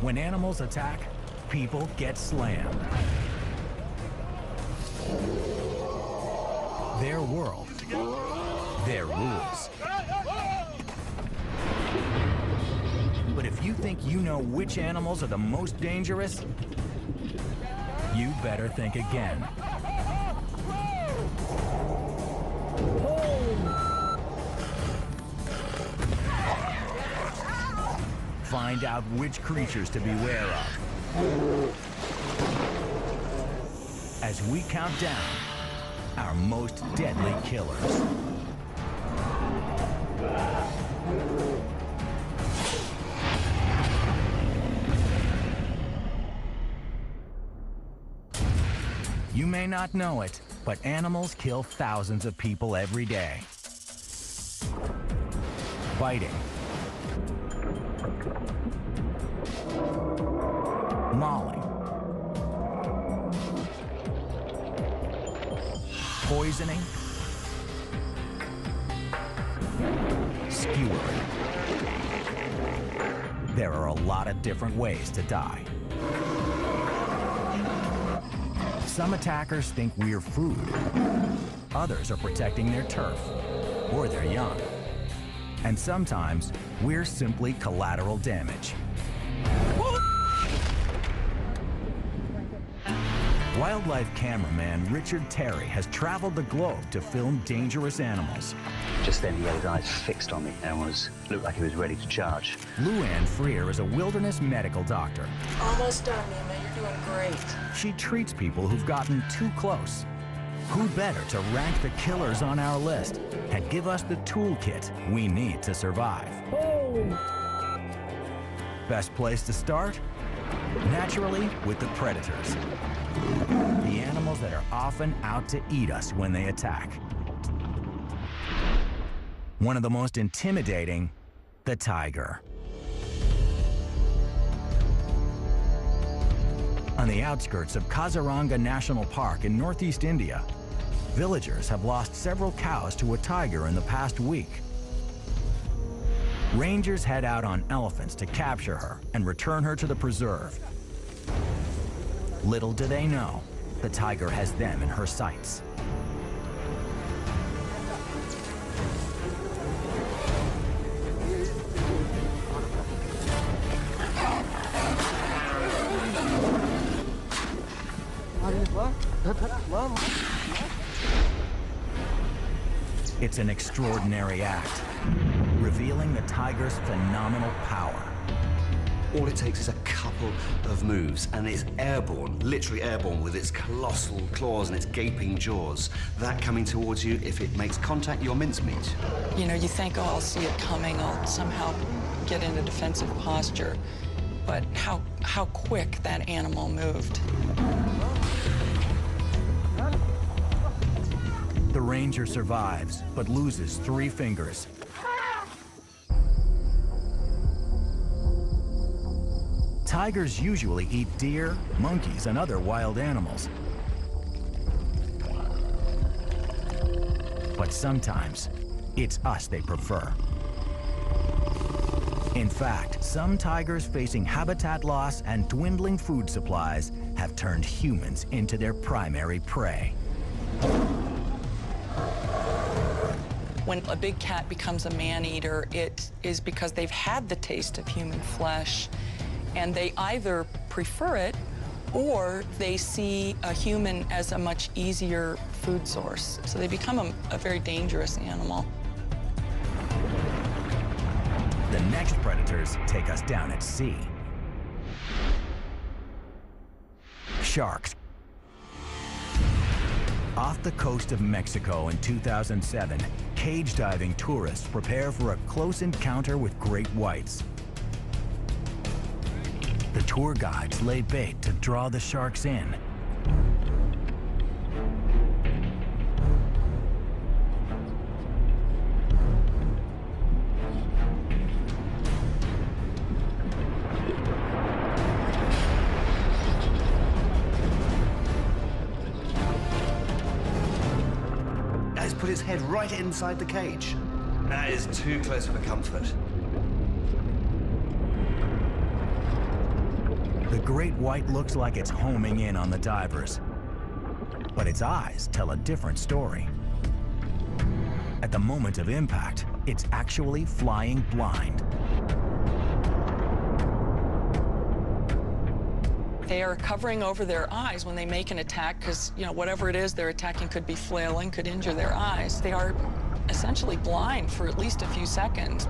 When animals attack, people get slammed. Their world, their rules. But if you think you know which animals are the most dangerous, you better think again. Find out which creatures to beware of as we count down our most deadly killers. You may not know it, but animals kill thousands of people every day. Biting, mauling, poisoning, skewering. There are a lot of different ways to die. Some attackers think we're food. Others are protecting their turf or their young. And sometimes we're simply collateral damage. Wildlife cameraman Richard Terry has traveled the globe to film dangerous animals. Just then he had his eyes fixed on me and looked like he was ready to charge. Luann Freer is a wilderness medical doctor. Almost done, Mima. You're doing great. She treats people who've gotten too close. Who better to rank the killers on our list and give us the toolkit we need to survive? Best place to start? Naturally, with the predators. The animals that are often out to eat us when they attack. One of the most intimidating, the tiger. On the outskirts of Kaziranga National Park in northeast India, villagers have lost several cows to a tiger in the past week. Rangers head out on elephants to capture her and return her to the preserve. Little do they know, the tiger has them in her sights. It's an extraordinary act, revealing the tiger's phenomenal power. All it takes is a couple of moves, and it's airborne, literally airborne, with its colossal claws and its gaping jaws. That coming towards you, if it makes contact, you're mincemeat. You know, you think, oh, I'll see it coming, I'll somehow get in a defensive posture. But how quick that animal moved. The ranger survives, but loses 3 fingers. Tigers usually eat deer, monkeys, and other wild animals. But sometimes, it's us they prefer. In fact, some tigers facing habitat loss and dwindling food supplies have turned humans into their primary prey. When a big cat becomes a man-eater, it is because they've had the taste of human flesh, and they either prefer it or they see a human as a much easier food source. So they become a very dangerous animal. The next predators take us down at sea. Sharks. Off the coast of Mexico in 2007, cage diving tourists prepare for a close encounter with great whites. The tour guides lay bait to draw the sharks in. It's put its head right inside the cage. That is too close for comfort. The great white looks like it's homing in on the divers, but its eyes tell a different story. At the moment of impact, it's actually flying blind. They are covering over their eyes when they make an attack because, you know, whatever it is they're attacking could be flailing, could injure their eyes. They are essentially blind for at least a few seconds.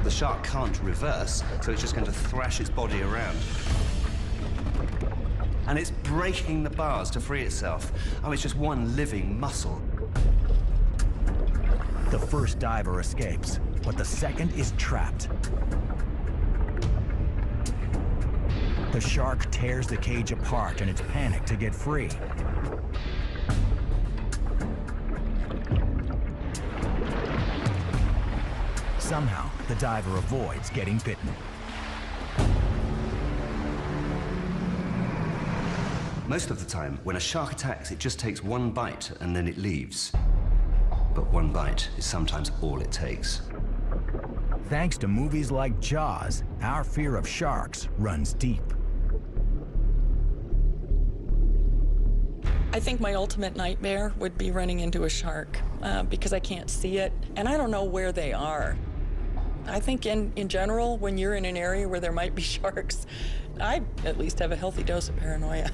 The shark can't reverse, so it's just going to thrash its body around. And it's breaking the bars to free itself. Oh, it's just one living muscle. The first diver escapes, but the second is trapped. The shark tears the cage apart in its panic to get free. Somehow, the diver avoids getting bitten. Most of the time, when a shark attacks, it just takes one bite and then it leaves. But one bite is sometimes all it takes. Thanks to movies like Jaws, our fear of sharks runs deep. I think my ultimate nightmare would be running into a shark because I can't see it, and I don't know where they are. I think in general, when you're in an area where there might be sharks, I at least have a healthy dose of paranoia.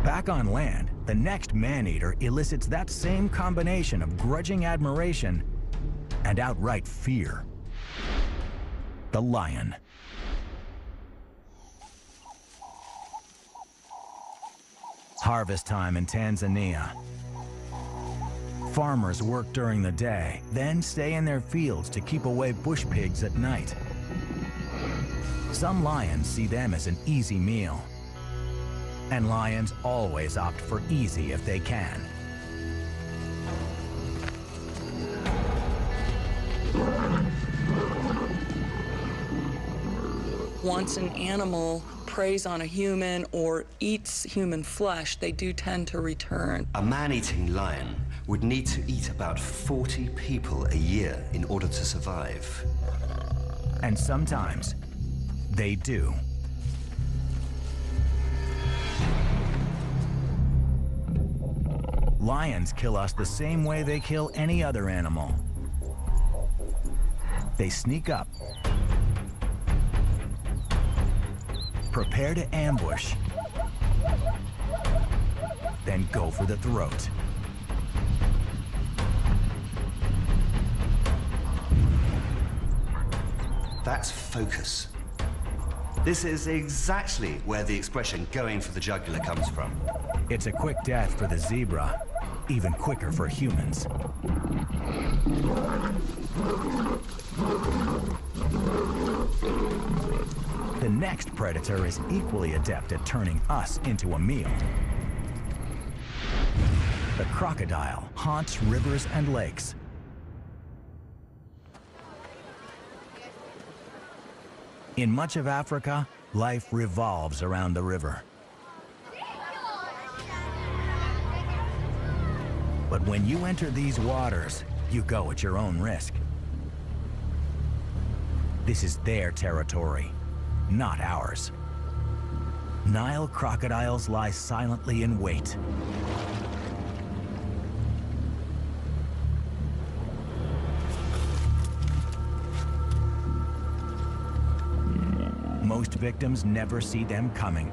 Back on land, the next man-eater elicits that same combination of grudging admiration and outright fear. The lion. Harvest time in Tanzania. Farmers work during the day, then stay in their fields to keep away bush pigs at night. Some lions see them as an easy meal. And lions always opt for easy if they can. Once an animal preys on a human or eats human flesh, they do tend to return. A man-eating lion would need to eat about 40 people a year in order to survive. And sometimes, they do. Lions kill us the same way they kill any other animal. They sneak up, prepare to ambush, then go for the throat. That's focus. This is exactly where the expression "going for the jugular" comes from. It's a quick death for the zebra, even quicker for humans. The next predator is equally adept at turning us into a meal. The crocodile haunts rivers and lakes. In much of Africa, life revolves around the river. But when you enter these waters, you go at your own risk. This is their territory, not ours. Nile crocodiles lie silently in wait. Most victims never see them coming.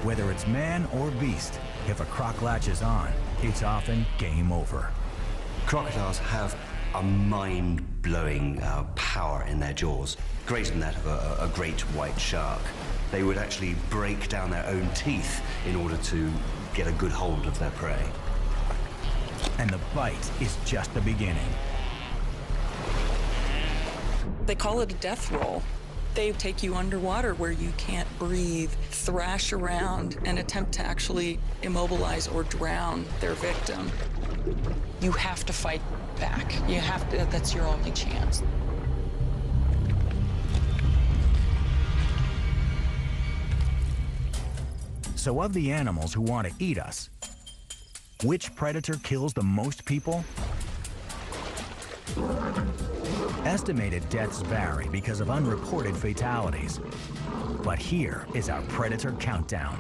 Whether it's man or beast, if a croc latches on, it's often game over. Crocodiles have a mind-blowing power in their jaws, greater than that of a great white shark. They would actually break down their own teeth in order to get a good hold of their prey. And the bite is just the beginning. They call it a death roll. They take you underwater where you can't breathe, thrash around, and attempt to actually immobilize or drown their victim. You have to fight back. You have to, that's your only chance. So of the animals who want to eat us, which predator kills the most people? Estimated deaths vary because of unreported fatalities. But here is our predator countdown.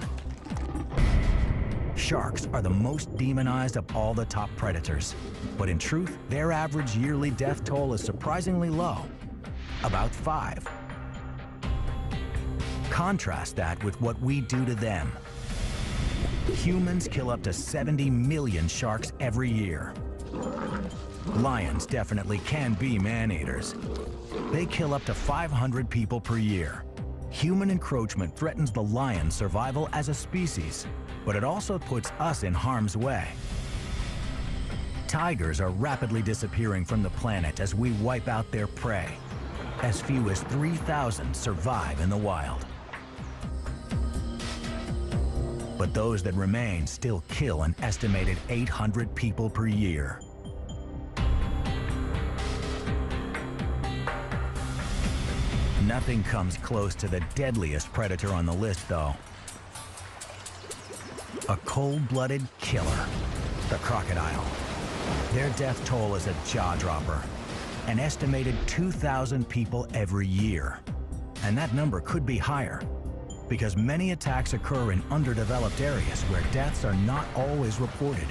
Sharks are the most demonized of all the top predators. But in truth, their average yearly death toll is surprisingly low, about 5. Contrast that with what we do to them. Humans kill up to 70 million sharks every year. Lions definitely can be man-eaters. They kill up to 500 people per year. Human encroachment threatens the lion's survival as a species, but it also puts us in harm's way. Tigers are rapidly disappearing from the planet as we wipe out their prey. As few as 3,000 survive in the wild. But those that remain still kill an estimated 800 people per year. Nothing comes close to the deadliest predator on the list, though. A cold-blooded killer, the crocodile. Their death toll is a jaw-dropper. An estimated 2,000 people every year. And that number could be higher, because many attacks occur in underdeveloped areas where deaths are not always reported.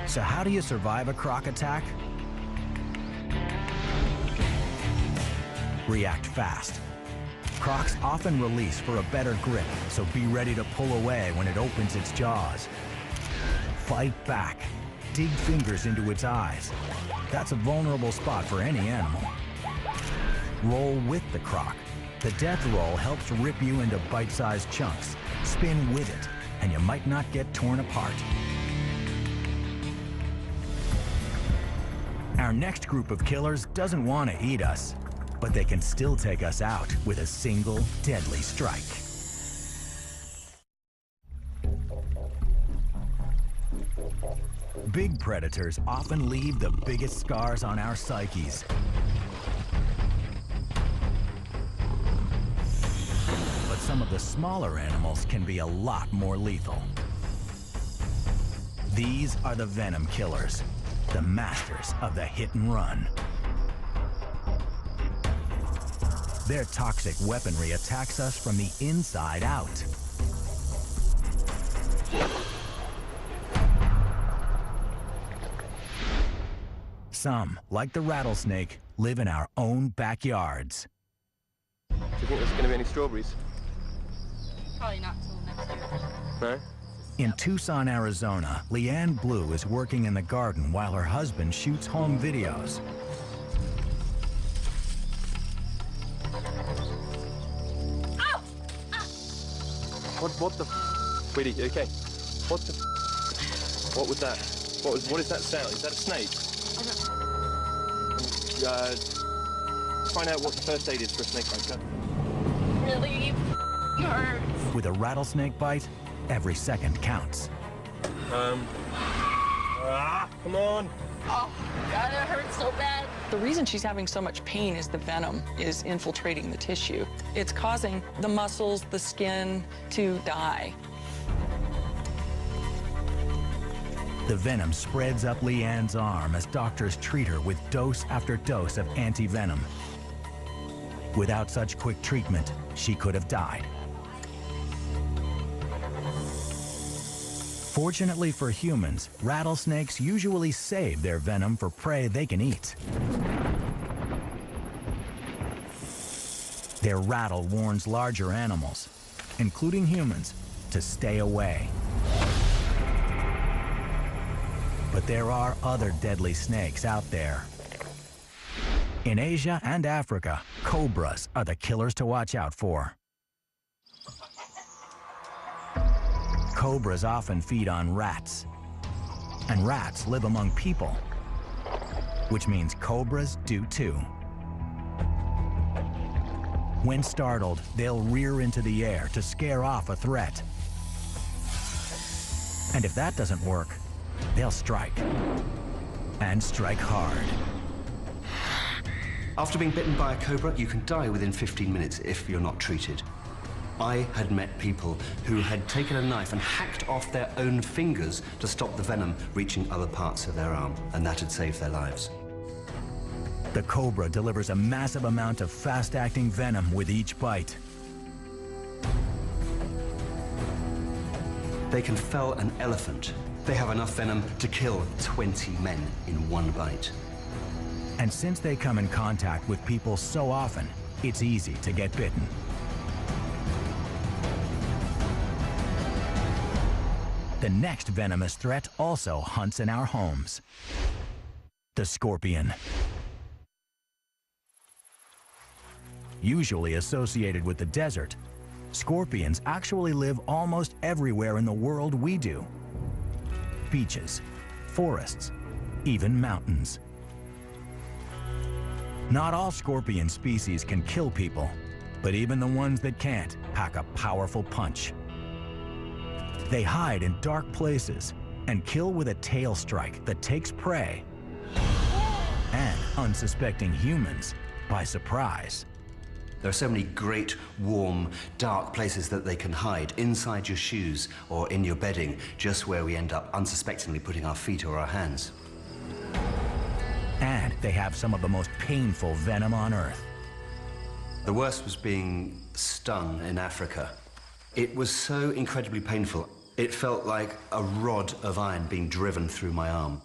So how do you survive a croc attack? React fast. Crocs often release for a better grip, so be ready to pull away when it opens its jaws. Fight back. Dig fingers into its eyes. That's a vulnerable spot for any animal. Roll with the croc. The death roll helps rip you into bite-sized chunks. Spin with it, and you might not get torn apart. Our next group of killers doesn't want to eat us, but they can still take us out with a single deadly strike. Big predators often leave the biggest scars on our psyches. But some of the smaller animals can be a lot more lethal. These are the venom killers, the masters of the hit and run. Their toxic weaponry attacks us from the inside out. Some, like the rattlesnake, live in our own backyards. Do you think there's going to be any strawberries? Probably not till next year. No? In Tucson, Arizona, Leanne Blue is working in the garden while her husband shoots home videos. Ow! Ah! What the Sweetie, you okay? What was that? What is that sound? Is that a snake? Find out what the first aid is for a snake bite. Really hurts. With a rattlesnake bite, every second counts. Come on. Oh, God, it hurts so bad. The reason she's having so much pain is the venom is infiltrating the tissue. It's causing the muscles, the skin to die. The venom spreads up Leanne's arm as doctors treat her with dose after dose of anti-venom. Without such quick treatment, she could have died. Fortunately for humans, rattlesnakes usually save their venom for prey they can eat. Their rattle warns larger animals, including humans, to stay away. But there are other deadly snakes out there. In Asia and Africa, cobras are the killers to watch out for. Cobras often feed on rats, and rats live among people, which means cobras do too. When startled, they'll rear into the air to scare off a threat. And if that doesn't work, they'll strike. and strike hard. After being bitten by a cobra, you can die within 15 minutes if you're not treated. I had met people who had taken a knife and hacked off their own fingers to stop the venom reaching other parts of their arm, and that had saved their lives. The cobra delivers a massive amount of fast-acting venom with each bite. They can fell an elephant. They have enough venom to kill 20 men in one bite. And since they come in contact with people so often, it's easy to get bitten. The next venomous threat also hunts in our homes. The scorpion. Usually associated with the desert, scorpions actually live almost everywhere in the world we do. Beaches, forests, even mountains. Not all scorpion species can kill people, but even the ones that can't pack a powerful punch. They hide in dark places and kill with a tail strike that takes prey and unsuspecting humans by surprise. There are so many great, warm, dark places that they can hide, inside your shoes or in your bedding, just where we end up unsuspectingly putting our feet or our hands. And they have some of the most painful venom on Earth. The worst was being stung in Africa. It was so incredibly painful. It felt like a rod of iron being driven through my arm.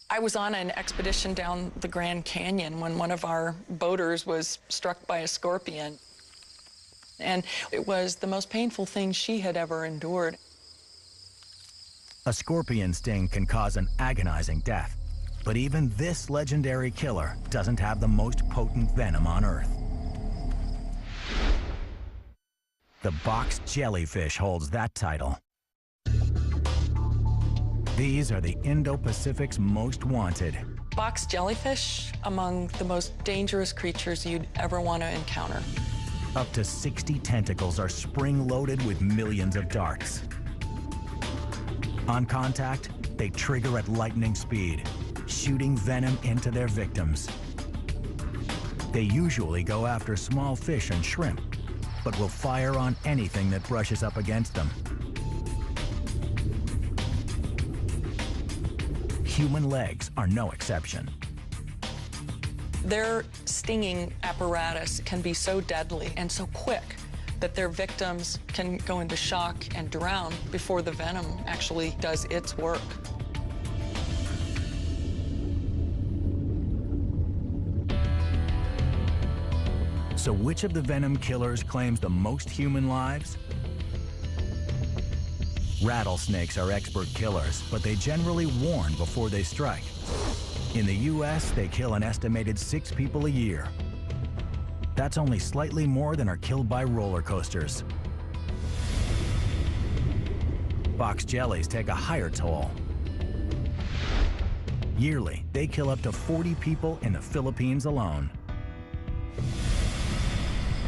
I was on an expedition down the Grand Canyon when one of our boaters was struck by a scorpion. And it was the most painful thing she had ever endured. A scorpion sting can cause an agonizing death, but even this legendary killer doesn't have the most potent venom on Earth. The box jellyfish holds that title. These are the Indo-Pacific's most wanted. Box jellyfish, among the most dangerous creatures you'd ever want to encounter. Up to 60 tentacles are spring-loaded with millions of darts. On contact, they trigger at lightning speed, shooting venom into their victims. They usually go after small fish and shrimp, but will fire on anything that brushes up against them. Human legs are no exception. Their stinging apparatus can be so deadly and so quick that their victims can go into shock and drown before the venom actually does its work. So which of the venom killers claims the most human lives? Rattlesnakes are expert killers, but they generally warn before they strike. In the US, they kill an estimated 6 people a year. That's only slightly more than are killed by roller coasters. Box jellies take a higher toll. Yearly, they kill up to 40 people in the Philippines alone.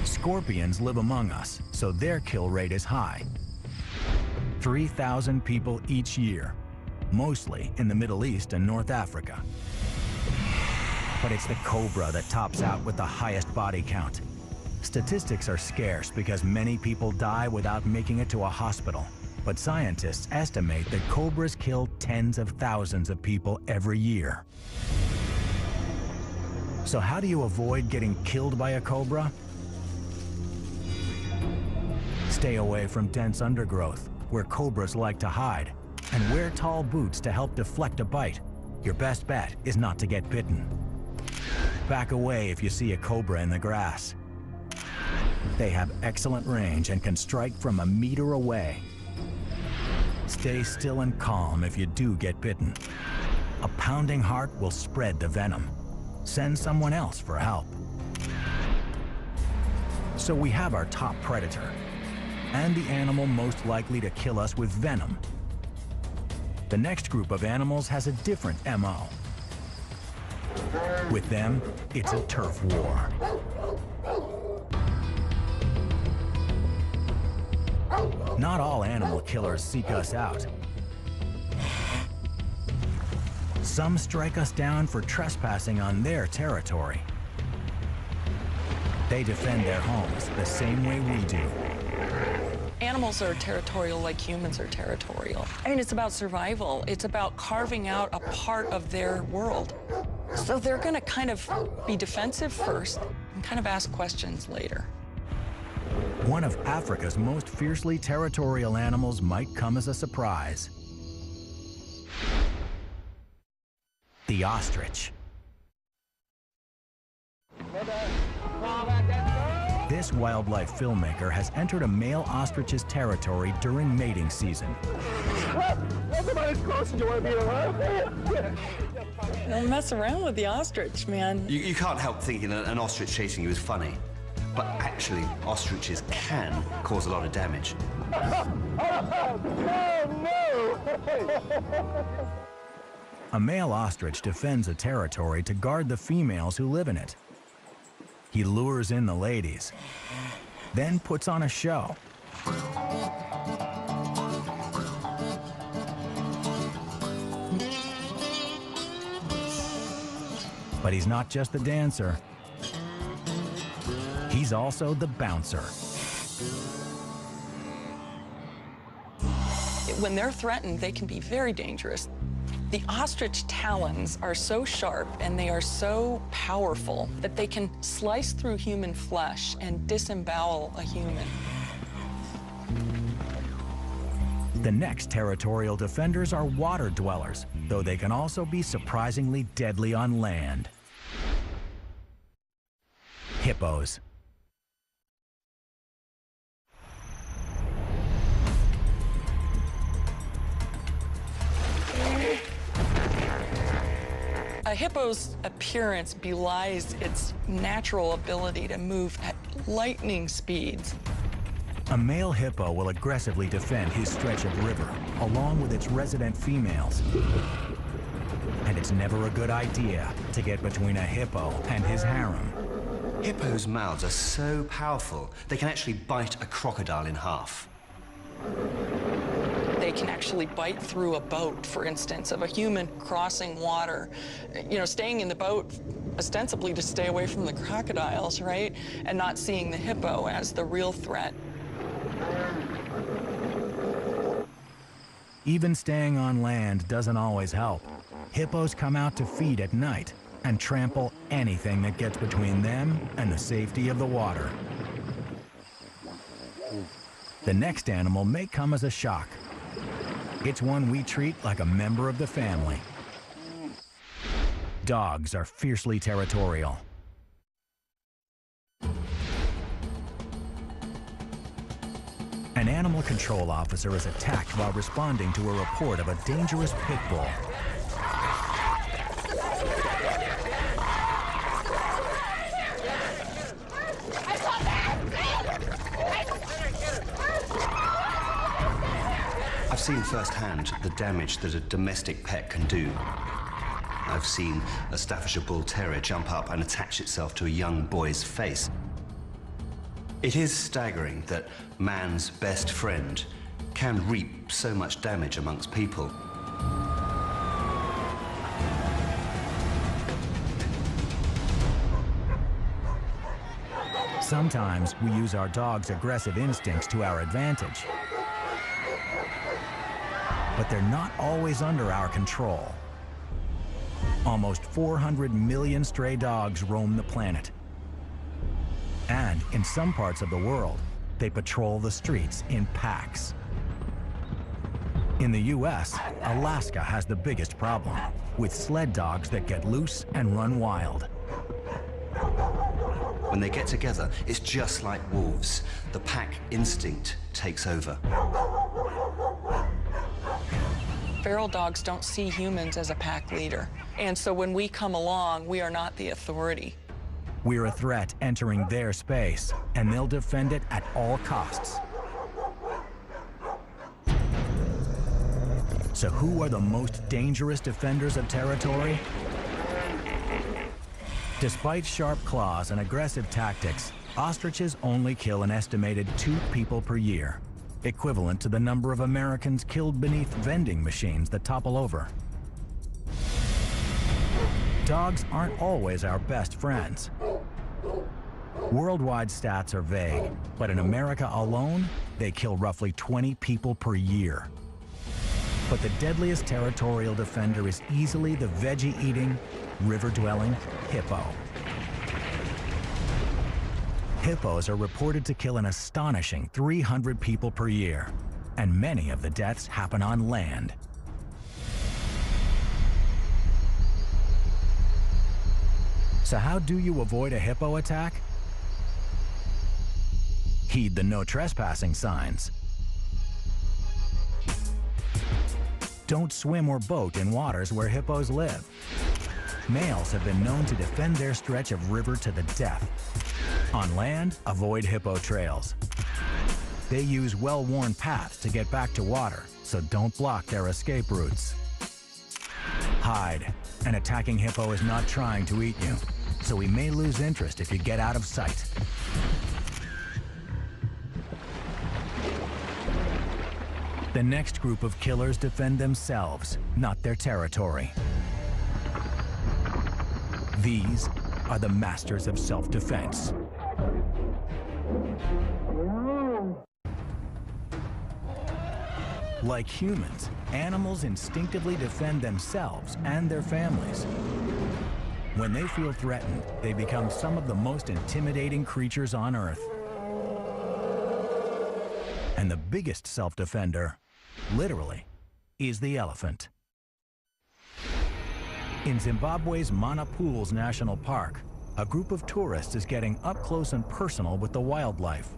Scorpions live among us, so their kill rate is high. 3,000 people each year, mostly in the Middle East and North Africa. But it's the cobra that tops out with the highest body count. Statistics are scarce because many people die without making it to a hospital. But scientists estimate that cobras kill tens of thousands of people every year. So how do you avoid getting killed by a cobra? Stay away from dense undergrowth, where cobras like to hide, and wear tall boots to help deflect a bite. Your best bet is not to get bitten. Back away if you see a cobra in the grass. They have excellent range and can strike from 1 meter away. Stay still and calm if you do get bitten. A pounding heart will spread the venom. Send someone else for help. So we have our top predator, and the animal most likely to kill us with venom. The next group of animals has a different MO. With them, it's a turf war. Not all animal killers seek us out. Some strike us down for trespassing on their territory. They defend their homes the same way we do. Animals are territorial like humans are territorial. I mean, it's about survival. It's about carving out a part of their world. So they're going to kind of be defensive first and kind of ask questions later. One of Africa's most fiercely territorial animals might come as a surprise. The ostrich. This wildlife filmmaker has entered a male ostrich's territory during mating season. Don't mess around with the ostrich, man. You can't help thinking that an ostrich chasing you is funny. But actually, ostriches can cause a lot of damage. A male ostrich defends a territory to guard the females who live in it. He lures in the ladies, then puts on a show. But he's not just the dancer. He's also the bouncer. When they're threatened, they can be very dangerous. The ostrich talons are so sharp and they are so powerful that they can slice through human flesh and disembowel a human. The next territorial defenders are water dwellers, though they can also be surprisingly deadly on land. Hippos. A hippo's appearance belies its natural ability to move at lightning speeds. A male hippo will aggressively defend his stretch of river, along with its resident females. And it's never a good idea to get between a hippo and his harem. Hippos' mouths are so powerful, they can actually bite a crocodile in half. They can actually bite through a boat, for instance, of a human crossing water, you know, staying in the boat ostensibly to stay away from the crocodiles, right? And not seeing the hippo as the real threat. Even staying on land doesn't always help. Hippos come out to feed at night and trample anything that gets between them and the safety of the water. The next animal may come as a shock. It's one we treat like a member of the family. Dogs are fiercely territorial. An animal control officer is attacked while responding to a report of a dangerous pit bull. I've seen firsthand the damage that a domestic pet can do. I've seen a Staffordshire Bull Terrier jump up and attach itself to a young boy's face. It is staggering that man's best friend can reap so much damage amongst people. Sometimes we use our dog's aggressive instincts to our advantage. But they're not always under our control. Almost 400 million stray dogs roam the planet. And in some parts of the world, they patrol the streets in packs. In the US, Alaska has the biggest problem, with sled dogs that get loose and run wild. When they get together, it's just like wolves. The pack instinct takes over. Feral dogs don't see humans as a pack leader. And so when we come along, we are not the authority. We're a threat entering their space, and they'll defend it at all costs. So who are the most dangerous defenders of territory? Despite sharp claws and aggressive tactics, ostriches only kill an estimated 2 people per year, equivalent to the number of Americans killed beneath vending machines that topple over. Dogs aren't always our best friends. Worldwide stats are vague, but in America alone, they kill roughly 20 people per year. But the deadliest territorial defender is easily the veggie-eating, river-dwelling hippo. Hippos are reported to kill an astonishing 300 people per year, and many of the deaths happen on land. So how do you avoid a hippo attack? Heed the no trespassing signs. Don't swim or boat in waters where hippos live. Males have been known to defend their stretch of river to the death. On land, avoid hippo trails. They use well-worn paths to get back to water, so don't block their escape routes. Hide. An attacking hippo is not trying to eat you, so he may lose interest if you get out of sight. The next group of killers defend themselves, not their territory. These are the masters of self-defense. Like humans, animals instinctively defend themselves and their families. When they feel threatened, they become some of the most intimidating creatures on Earth. And the biggest self-defender, literally, is the elephant. In Zimbabwe's Manapools National Park, a group of tourists is getting up close and personal with the wildlife.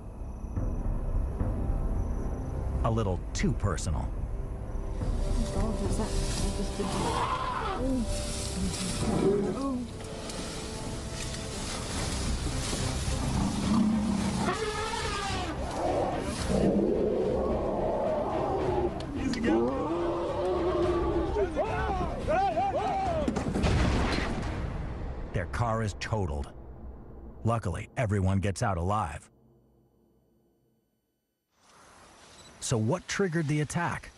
A little too personal. Their car is totaled. Luckily, everyone gets out alive. So what triggered the attack?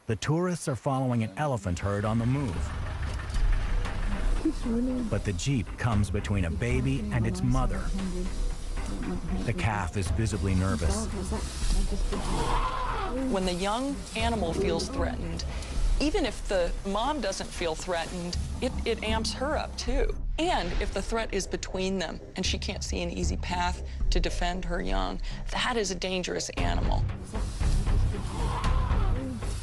The tourists are following an elephant herd on the move. But the Jeep comes between a baby and its mother. The calf is visibly nervous. When the young animal feels threatened, even if the mom doesn't feel threatened, it amps her up too. And if the threat is between them and she can't see an easy path to defend her young, that is a dangerous animal.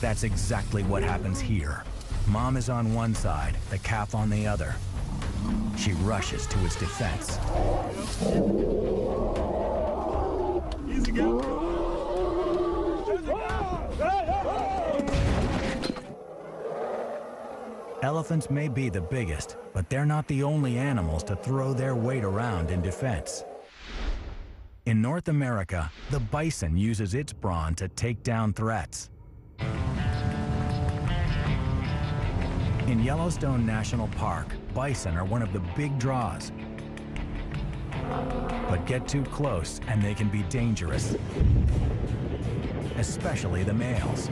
That's exactly what happens here. Mom is on one side, the calf on the other. She rushes to its defense. Easy go. Elephants may be the biggest, but they're not the only animals to throw their weight around in defense. In North America, the bison uses its brawn to take down threats. In Yellowstone National Park, bison are one of the big draws. But get too close and they can be dangerous, especially the males.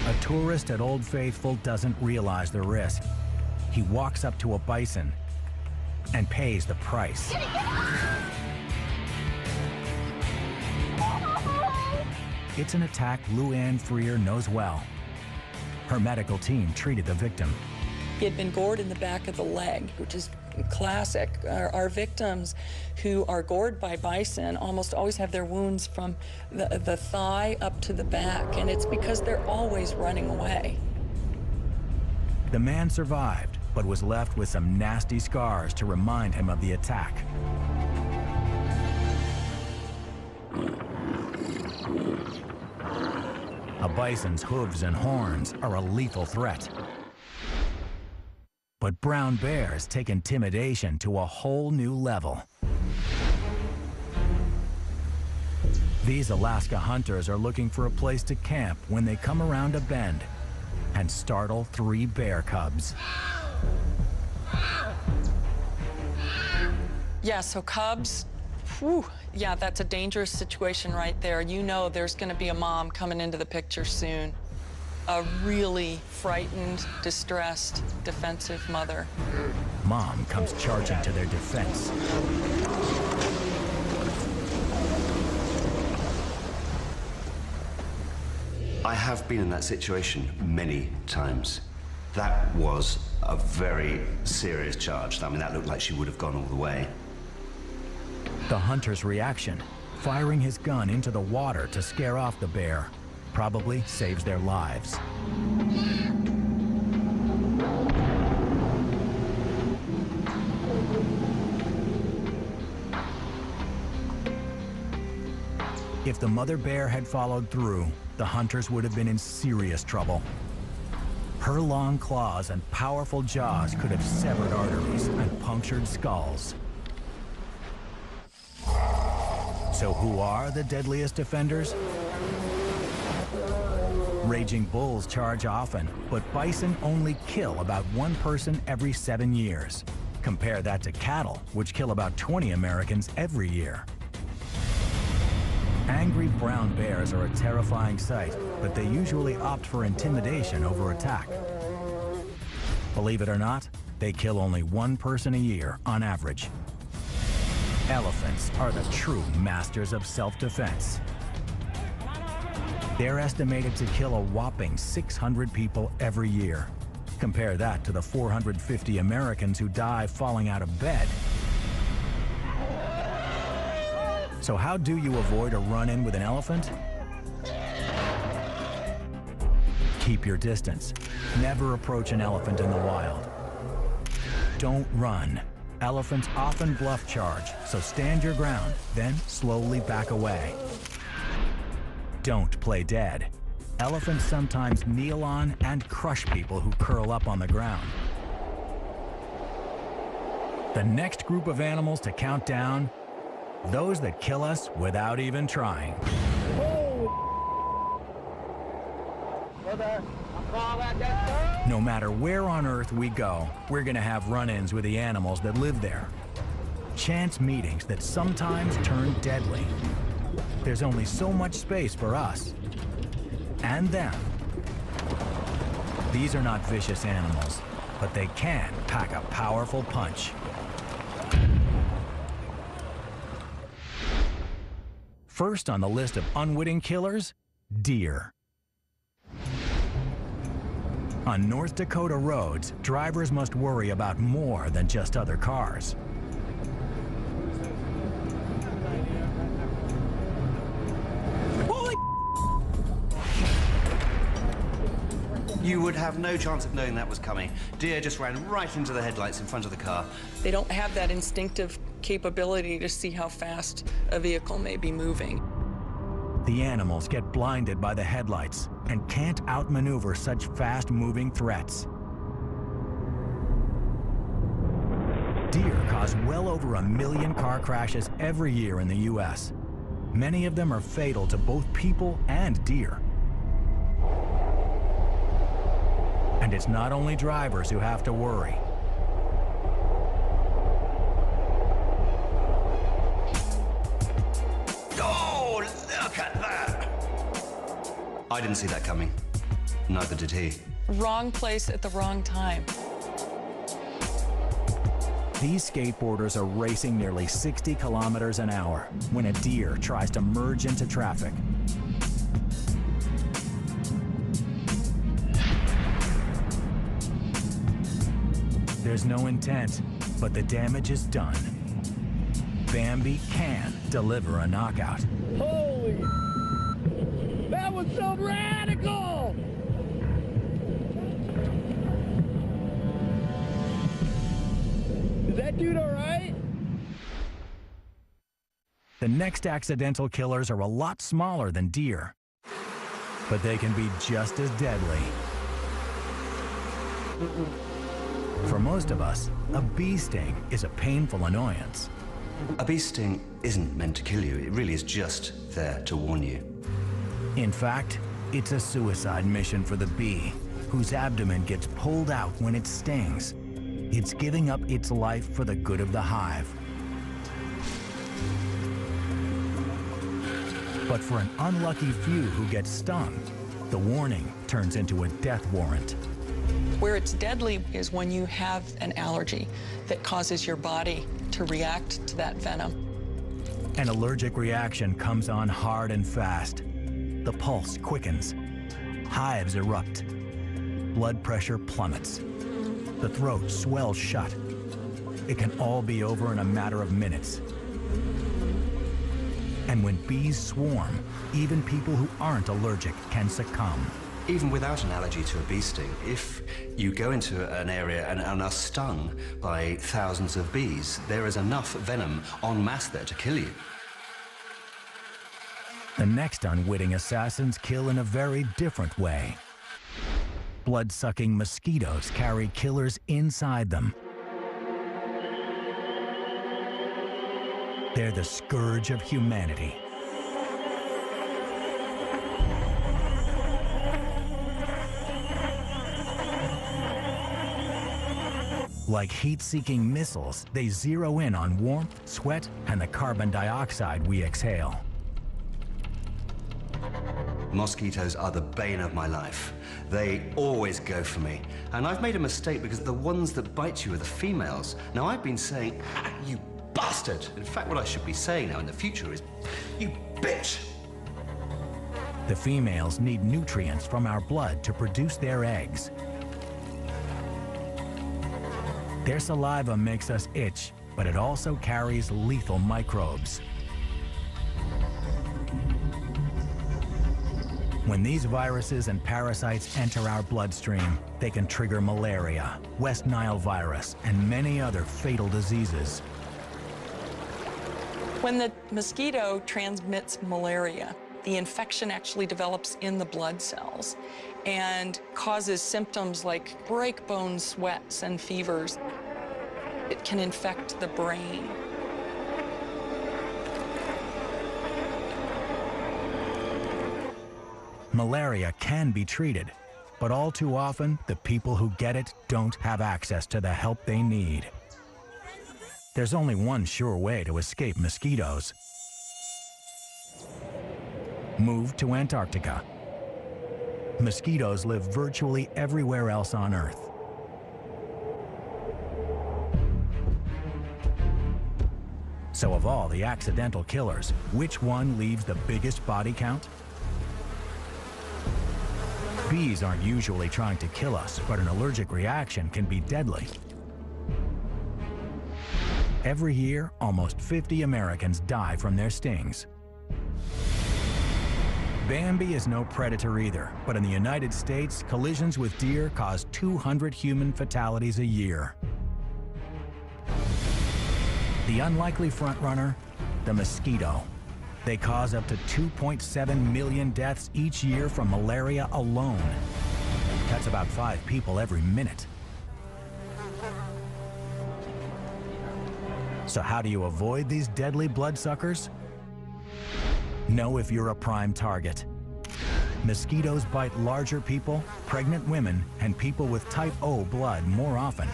A tourist at Old Faithful doesn't realize the risk. He walks up to a bison and pays the price. It's an attack Lou-Anne Freer knows well. Her medical team treated the victim. He had been gored in the back of the leg, which is classic. Our victims who are gored by bison almost always have their wounds from the thigh up to the back, and it's because they're always running away. The man survived, but was left with some nasty scars to remind him of the attack. A bison's hooves and horns are a lethal threat. But brown bears take intimidation to a whole new level. These Alaska hunters are looking for a place to camp when they come around a bend and startle 3 bear cubs. Yeah, so cubs, Whew, yeah, that's a dangerous situation right there. You know there's going to be a mom coming into the picture soon. A really frightened, distressed, defensive mother. Mom comes charging to their defense. I have been in that situation many times. That was a very serious charge. I mean, that looked like she would have gone all the way. The hunter's reaction, firing his gun into the water to scare off the bear, probably saves their lives. If the mother bear had followed through, the hunters would have been in serious trouble. Her long claws and powerful jaws could have severed arteries and punctured skulls. So who are the deadliest defenders? Raging bulls charge often, but bison only kill about one person every 7 years. Compare that to cattle, which kill about 20 Americans every year. Angry brown bears are a terrifying sight, but they usually opt for intimidation over attack. Believe it or not, they kill only one person a year on average. Elephants are the true masters of self-defense. They're estimated to kill a whopping 600 people every year. Compare that to the 450 Americans who die falling out of bed. So how do you avoid a run-in with an elephant? Keep your distance. Never approach an elephant in the wild. Don't run. Elephants often bluff charge, so stand your ground, then slowly back away. Don't play dead. Elephants sometimes kneel on and crush people who curl up on the ground. The next group of animals to count down, those that kill us without even trying. No matter where on Earth we go, we're gonna have run-ins with the animals that live there. Chance meetings that sometimes turn deadly. There's only so much space for us and them. These are not vicious animals, but they can pack a powerful punch. First on the list of unwitting killers, deer. On North Dakota roads, drivers must worry about more than just other cars. Holy! You would have no chance of knowing that was coming. Deer just ran right into the headlights in front of the car. They don't have that instinctive capability to see how fast a vehicle may be moving. The animals get blinded by the headlights and can't outmaneuver such fast-moving threats. Deer cause well over 1 million car crashes every year in the U.S. Many of them are fatal to both people and deer. And it's not only drivers who have to worry. Oh, look at that! I didn't see that coming. Neither did he. Wrong place at the wrong time. These skateboarders are racing nearly 60 kilometers an hour when a deer tries to merge into traffic. There's no intent, but the damage is done. Bambi can deliver a knockout. Holy! That was so radical! Is that dude all right? The next accidental killers are a lot smaller than deer, but they can be just as deadly. For most of us, a bee sting is a painful annoyance. A bee sting isn't meant to kill you. It really is just there to warn you. In fact, it's a suicide mission for the bee, whose abdomen gets pulled out when it stings. It's giving up its life for the good of the hive. But for an unlucky few who get stung, the warning turns into a death warrant. Where it's deadly is when you have an allergy that causes your body to react to that venom. An allergic reaction comes on hard and fast. The pulse quickens. Hives erupt. Blood pressure plummets. The throat swells shut. It can all be over in a matter of minutes. And when bees swarm, even people who aren't allergic can succumb. Even without an allergy to a bee sting, if you go into an area and are stung by thousands of bees, there is enough venom en masse there to kill you. The next unwitting assassins kill in a very different way. Blood-sucking mosquitoes carry killers inside them. They're the scourge of humanity. Like heat-seeking missiles, they zero in on warmth, sweat, and the carbon dioxide we exhale. Mosquitoes are the bane of my life. They always go for me. And I've made a mistake because the ones that bite you are the females. Now, I've been saying, "Ah, you bastard." In fact, what I should be saying now in the future is, "You bitch." The females need nutrients from our blood to produce their eggs. Their saliva makes us itch, but it also carries lethal microbes. When these viruses and parasites enter our bloodstream, they can trigger malaria, West Nile virus, and many other fatal diseases. When the mosquito transmits malaria, the infection actually develops in the blood cells and causes symptoms like break-bone sweats and fevers. It can infect the brain. Malaria can be treated, but all too often, the people who get it don't have access to the help they need. There's only one sure way to escape mosquitoes. Move to Antarctica. Mosquitoes live virtually everywhere else on Earth. So of all the accidental killers, which one leaves the biggest body count? Bees aren't usually trying to kill us, but an allergic reaction can be deadly. Every year, almost 50 Americans die from their stings. Bambi is no predator either, but in the United States, collisions with deer cause 200 human fatalities a year. The unlikely frontrunner, the mosquito. They cause up to 2.7 million deaths each year from malaria alone. That's about 5 people every minute. So how do you avoid these deadly bloodsuckers? Know if you're a prime target. Mosquitoes bite larger people, pregnant women, and people with type O blood more often.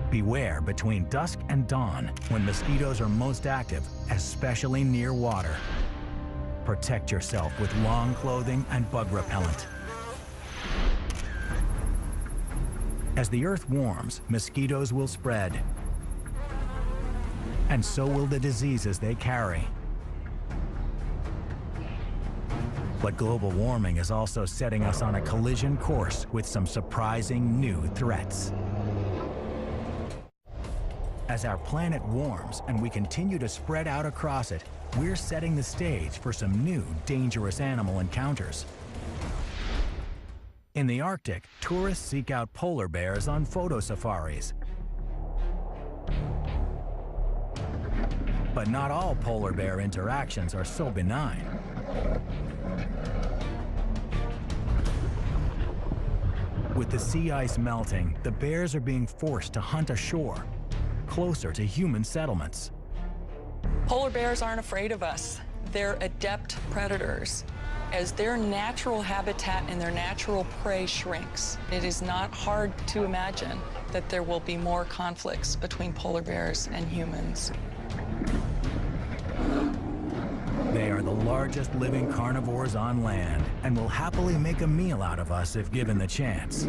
Beware between dusk and dawn when mosquitoes are most active, especially near water. Protect yourself with long clothing and bug repellent. As the Earth warms, mosquitoes will spread. And so will the diseases they carry. But global warming is also setting us on a collision course with some surprising new threats. As our planet warms and we continue to spread out across it, we're setting the stage for some new dangerous animal encounters. In the Arctic, tourists seek out polar bears on photo safaris. But not all polar bear interactions are so benign. With the sea ice melting, the bears are being forced to hunt ashore, closer to human settlements. Polar bears aren't afraid of us. They're adept predators. As their natural habitat and their natural prey shrinks, it is not hard to imagine that there will be more conflicts between polar bears and humans. They are the largest living carnivores on land and will happily make a meal out of us if given the chance.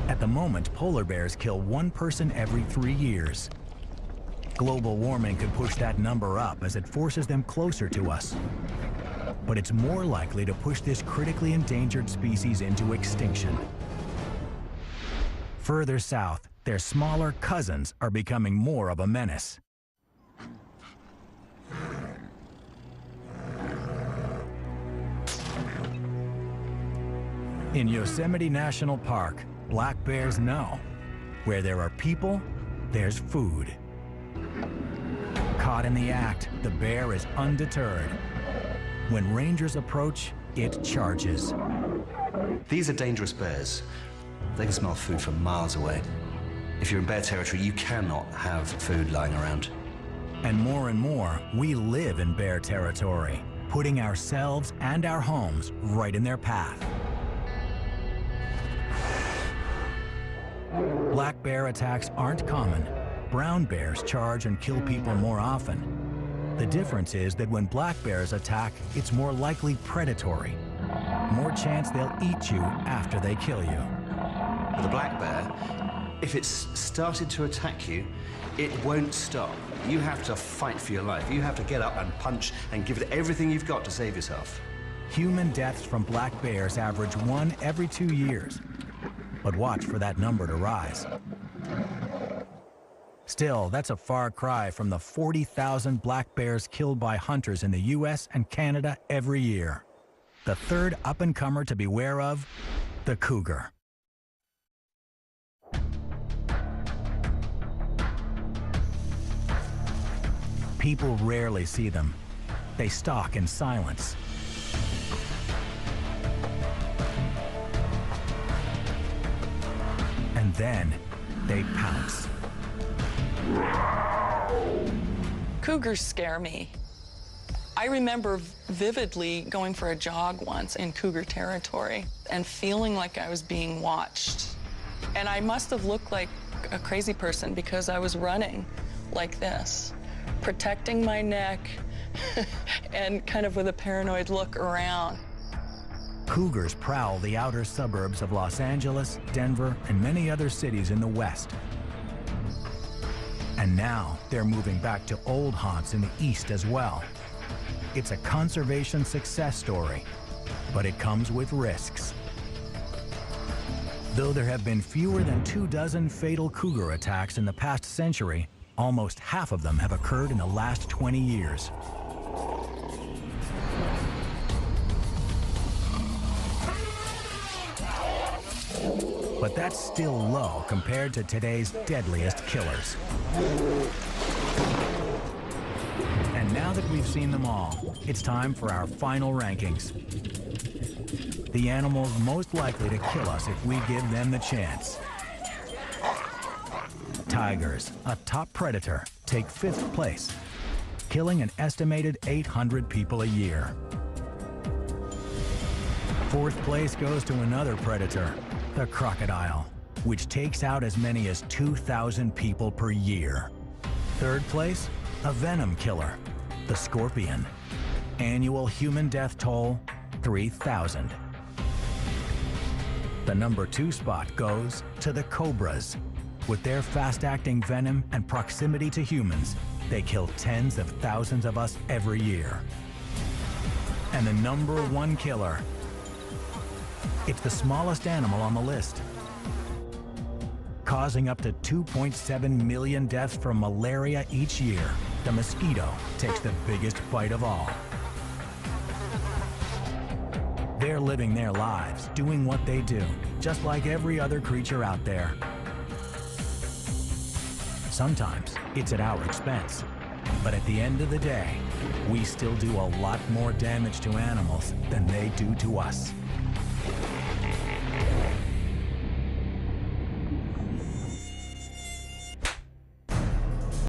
At the moment, polar bears kill one person every 3 years. Global warming could push that number up as it forces them closer to us. But it's more likely to push this critically endangered species into extinction. Further south, their smaller cousins are becoming more of a menace. In Yosemite National Park, black bears know where there are people, there's food. Caught in the act, the bear is undeterred. When rangers approach, it charges. These are dangerous bears. They can smell food from miles away. If you're in bear territory, you cannot have food lying around. And more, we live in bear territory, putting ourselves and our homes right in their path. Black bear attacks aren't common. Brown bears charge and kill people more often. The difference is that when black bears attack, it's more likely predatory. More chance they'll eat you after they kill you. With a black bear, if it's started to attack you, it won't stop. You have to fight for your life. You have to get up and punch and give it everything you've got to save yourself. Human deaths from black bears average 1 every 2 years. But watch for that number to rise. Still, that's a far cry from the 40,000 black bears killed by hunters in the US and Canada every year. The third up-and-comer to beware of, the cougar. People rarely see them. They stalk in silence. And then they pounce. Cougars scare me. I remember vividly going for a jog once in cougar territory and feeling like I was being watched. And I must have looked like a crazy person because I was running like this, protecting my neck and kind of with a paranoid look around. Cougars prowl the outer suburbs of Los Angeles, Denver, and many other cities in the West. And now they're moving back to old haunts in the East as well. It's a conservation success story, but it comes with risks. Though there have been fewer than 24 fatal cougar attacks in the past century, almost half of them have occurred in the last 20 years. But that's still low compared to today's deadliest killers. And now that we've seen them all, it's time for our final rankings. The animals most likely to kill us if we give them the chance. Tigers, a top predator, take 5th place, killing an estimated 800 people a year. 4th place goes to another predator, the crocodile, which takes out as many as 2,000 people per year. 3rd place, a venom killer, the scorpion. Annual human death toll, 3,000. The number 2 spot goes to the cobras. With their fast-acting venom and proximity to humans, they kill tens of thousands of us every year. And the number 1 killer, it's the smallest animal on the list, causing up to 2.7 million deaths from malaria each year. The mosquito takes the biggest bite of all. They're living their lives, doing what they do, just like every other creature out there. Sometimes it's at our expense, but at the end of the day, we still do a lot more damage to animals than they do to us.